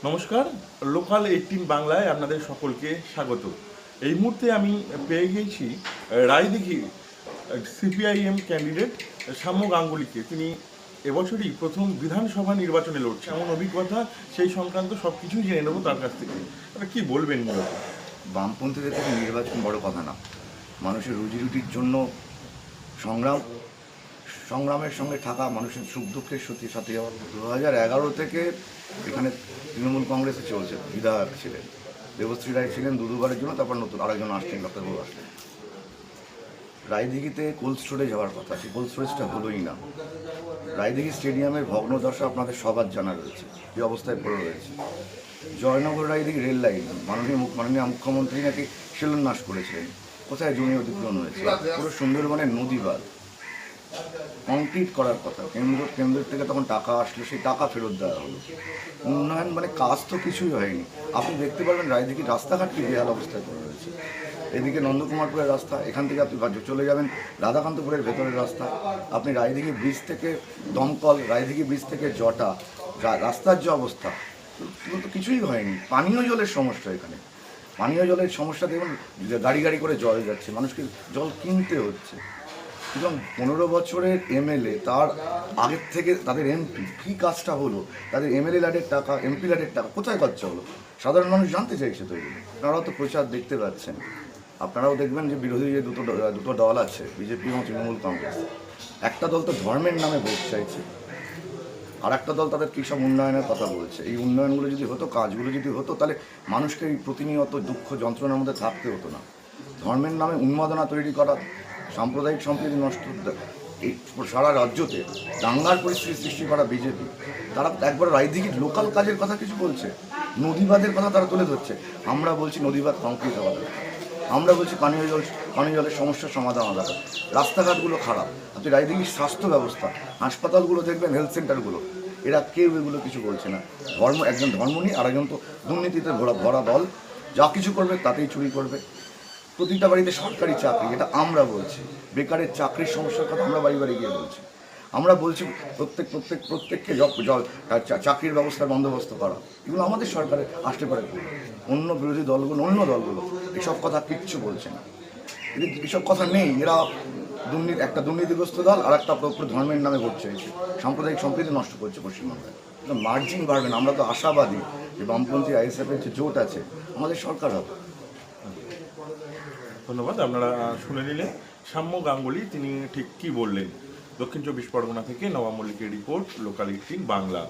নমস্কার, লোকাল 18 বাংলায় আপনাদের সকলকে স্বাগত। এই মুহূর্তে আমি পেয়ে গিয়েছি রায়দিঘি সিপিআইএম ক্যান্ডিডেট সাম্য গাঙ্গুলিকে। তিনি এবছরই প্রথম বিধানসভা নির্বাচনে লড়ছে, এমন অভিজ্ঞতা সেই সংক্রান্ত সব কিছুই জেনে নেবো তার কাছ থেকে। কি বলবেন মূলত? বামপন্থীদের থেকে নির্বাচন বড় কথা না, মানুষের রুজি রুটির জন্য সংগ্রামের সঙ্গে থাকা, মানুষের সুখ দুঃখের সাথে যাওয়া। 2011 থেকে এখানে তৃণমূল কংগ্রেসে চলছে। বিধায়ক ছিলেন দেবশ্রী রায়, ছিলেন দুবারের জন্য, তারপর নতুন আরেকজন আসছেন, ডক্টর আসলেন। রায়দিঘিতে কোল্ড স্টোরেজ যাওয়ার কথা, সেই কোল্ড স্টোরেজটা হলোই না। রায়দিঘি স্টেডিয়ামের ভগ্নদশা আপনাদের সবার জানা রয়েছে, যে অবস্থায় পড়ে রয়েছে। জয়নগর রায়দিঘি রেল লাইন মাননীয় মুখ্যমন্ত্রী নাকি শিলান্যাস করেছিলেন, কোথায় জমি অধিগ্রহণ হয়েছে। পুরো সুন্দরবনের নদী বাঁধ কংক্রিট করার কথা, কেন্দ্রের থেকে তখন টাকা আসলো, সেই টাকা ফেরত দেওয়া হলো। উন্নয়ন কাজ তো কিছুই হয়নি। আপনি দেখতে পারবেন রায়দিঘির রাস্তাঘাট কি বেহাল অবস্থায় পড়ে রয়েছে। এদিকে নন্দকুমারপুরের রাস্তা, এখান থেকে আপনি চলে যাবেন রাধাকান্তপুরের ভেতরের রাস্তা, আপনি রায়দিঘি ব্রিজ থেকে দমকল, রায়দিঘি ব্রিজ থেকে জটা, রাস্তার যে অবস্থা, তো কিছুই হয়নি। পানীয় জলের সমস্যা, এখানে পানীয় জলের সমস্যা দেখুন, গাড়ি গাড়ি করে জল যাচ্ছে, মানুষকে জল কিনতে হচ্ছে। এবং 15 বছরের এমএলএ, তার আগের থেকে তাদের এমপি, কী কাজটা হলো, তাদের এমএলএ ল্যাডের টাকা, এমপি ল্যাডের টাকা কোথায় খরচা হলো, সাধারণ মানুষ জানতে চাইছে। তো এগুলো আপনারাও তো প্রচার দেখতে পাচ্ছেন, আপনারাও দেখবেন যে বিরোধী যে দুটো দল আছে, বিজেপি এবং তৃণমূল কংগ্রেস, একটা দল তো ধর্মের নামে ভোট চাইছে, আর একটা দল তাদের কী সব উন্নয়নের কথা বলছে। এই উন্নয়নগুলো যদি হতো, কাজগুলো যদি হতো, তাহলে মানুষকে এই প্রতিনিয়ত দুঃখ যন্ত্রণার মধ্যে থাকতে হতো না। ধর্মের নামে উন্মাদনা তৈরি করা, সাম্প্রদায়িক সম্প্রীতি নষ্ট, এই সারা রাজ্যতে দাঙ্গার পরিস্থিতি সৃষ্টি করা বিজেপি, তারা একবার রায়দিঘির লোকাল কাজের কথা কিছু বলছে, নদীবাঁধের কথা তারা তুলে ধরছে। আমরা বলছি নদীবাঁধ কংক্রিট হওয়া দরকার, আমরা বলছি পানীয় জলের সমস্যার সমাধান হওয়া দরকার। রাস্তাঘাটগুলো খারাপ, আপনি রায়দিঘির স্বাস্থ্য ব্যবস্থা, হাসপাতালগুলো দেখবেন, হেলথ সেন্টারগুলো, এরা কেউ এগুলো কিছু বলছে না। একজন ধর্ম নিয়ে, আর একজন তো দুর্নীতিতে ভরা দল, যা কিছু করবে তাতেই চুরি করবে। প্রতিটা বাড়িতে সরকারি চাকরি, এটা আমরা বলছি। বেকারের চাকরির সমস্যার কথা আমরা বাড়ি বাড়ি গিয়ে বলছি। আমরা বলছি প্রত্যেককে চাকরির ব্যবস্থার বন্দোবস্ত করা। এগুলো আমাদের সরকারের আসতে পারে। অন্য বিরোধী দলগুলো, অন্য দলগুলো এসব কথা কিচ্ছু বলছে না, এদের এসব কথা নেই। এরা একটা দুর্নীতিগ্রস্ত দল, আর একটা ধর্মের নামে ভোট চাইছে, সাম্প্রদায়িক সম্প্রীতি নষ্ট করছে পশ্চিমবঙ্গে। মার্জিন বাড়বেন, আমরা তো আশাবাদী যে বামপন্থী আইএসএফের যে জোট আছে, আমাদের সরকার হবে। ধন্যবাদ। আপনারা শুনে নিলেন সাম্য গাঙ্গুলি, তিনি ঠিক কী বললেন। দক্ষিণ 24 পরগনা থেকে নবাব মল্লিকের রিপোর্ট, লোকাল 18 বাংলা।